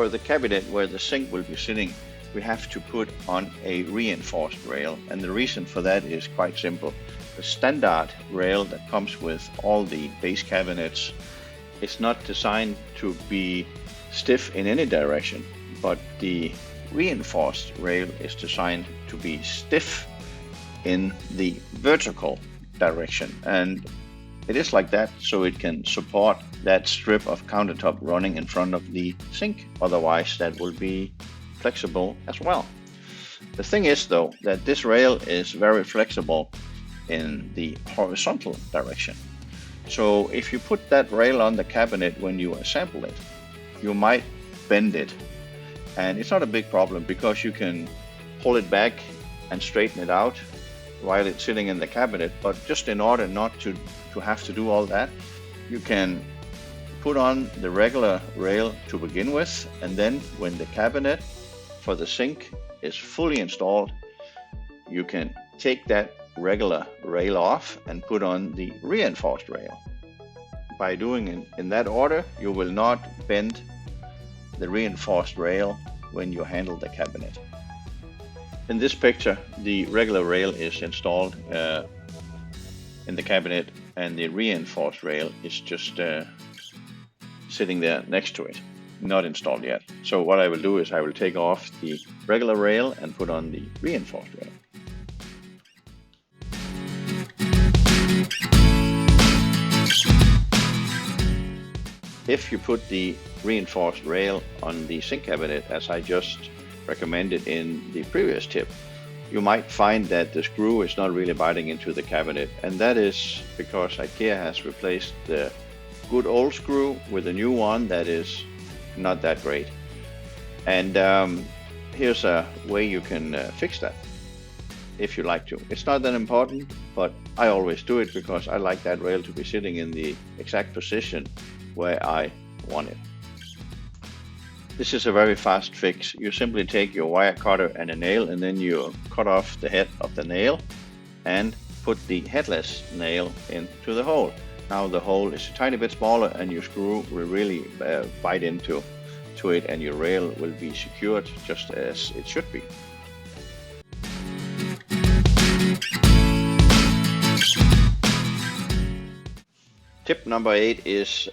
For the cabinet where the sink will be sitting, we have to put on a reinforced rail, and the reason for that is quite simple. The standard rail that comes with all the base cabinets is not designed to be stiff in any direction, but the reinforced rail is designed to be stiff in the vertical direction, and it is like that so it can support that strip of countertop running in front of the sink. Otherwise that will be flexible as well. The thing is though that this rail is very flexible in the horizontal direction. So if you put that rail on the cabinet when you assemble it, you might bend it. And it's not a big problem because you can pull it back and straighten it out while it's sitting in the cabinet. But just in order not to have to do all that, you can put on the regular rail to begin with, and then when the cabinet for the sink is fully installed, you can take that regular rail off and put on the reinforced rail. By doing it in that order, you will not bend the reinforced rail when you handle the cabinet. In this picture, the regular rail is installed in the cabinet, and the reinforced rail is just sitting there next to it, not installed yet. So what I will do is I will take off the regular rail and put on the reinforced rail. If you put the reinforced rail on the sink cabinet, as I just recommended in the previous tip, you might find that the screw is not really biting into the cabinet, and that is because Ikea has replaced the good old screw with a new one that is not that great. And here's a way you can fix that if you like to. It's not that important, but I always do it because I like that rail to be sitting in the exact position where I want it. This is a very fast fix. You simply take your wire cutter and a nail, and then you cut off the head of the nail and put the headless nail into the hole. Now the hole is a tiny bit smaller, and your screw will really bite into it, and your rail will be secured just as it should be. Tip number 8 is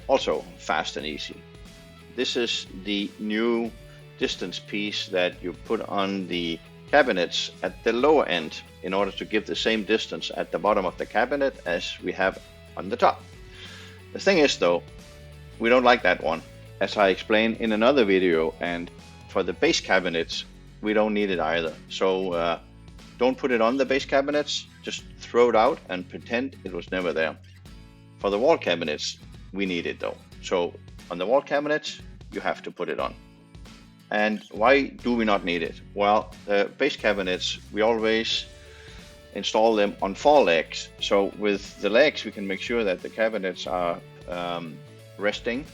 also fast and easy. This is the new distance piece that you put on the cabinets at the lower end in order to give the same distance at the bottom of the cabinet as we have on the top. The thing is though, we don't like that one, as I explained in another video, and for the base cabinets we don't need it either. So don't put it on the base cabinets, just throw it out and pretend it was never there. For the wall cabinets we need it though. So on the wall cabinets you have to put it on. And why do we not need it? Well, the base cabinets, we always install them on 4 legs. So with the legs we can make sure that the cabinets are resting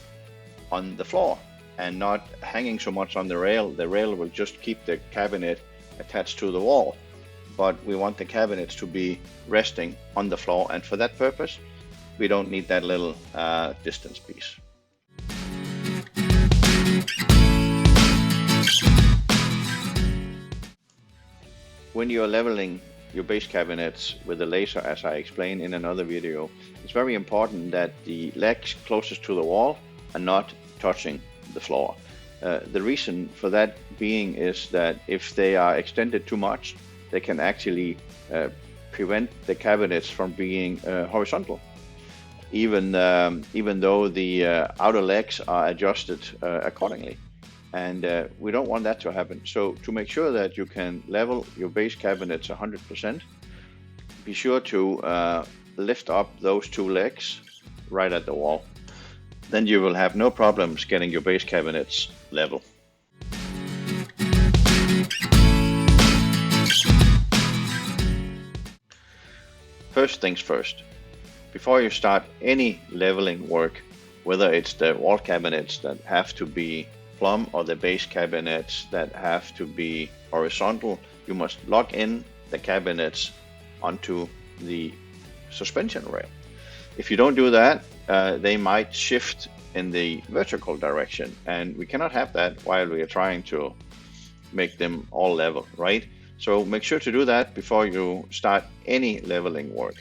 on the floor and not hanging so much on the rail. The rail will just keep the cabinet attached to the wall, but we want the cabinets to be resting on the floor, and for that purpose we don't need that little distance piece. When you're leveling your base cabinets with a laser, as I explained in another video, it's very important that the legs closest to the wall are not touching the floor. The reason for that being is that if they are extended too much, they can actually prevent the cabinets from being horizontal, even though the outer legs are adjusted accordingly. And we don't want that to happen. So to make sure that you can level your base cabinets 100%, be sure to lift up those 2 legs right at the wall. Then you will have no problems getting your base cabinets level. First things first, before you start any leveling work, whether it's the wall cabinets that have to be plumb or the base cabinets that have to be horizontal, you must lock in the cabinets onto the suspension rail. If you don't do that, they might shift in the vertical direction, and we cannot have that while we are trying to make them all level, right? So make sure to do that before you start any leveling work.